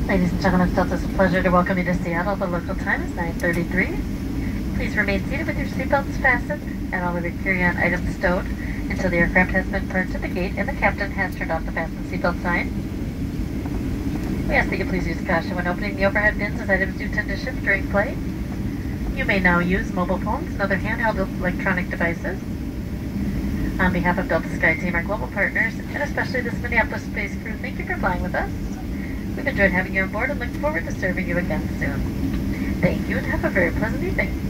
Ladies and gentlemen, it's Delta. It's a pleasure to welcome you to Seattle. The local time is 9:33. Please remain seated with your seatbelts fastened and all of your carry-on items stowed until the aircraft has been parked at the gate and the captain has turned off the fasten seatbelt sign. We ask that you please use caution when opening the overhead bins as items do tend to shift during flight. You may now use mobile phones and other handheld electronic devices. On behalf of Delta Sky Team, our global partners, and especially this Minneapolis space crew, thank you for flying with us. We've enjoyed having you on board and look forward to serving you again soon. Thank you and have a very pleasant evening.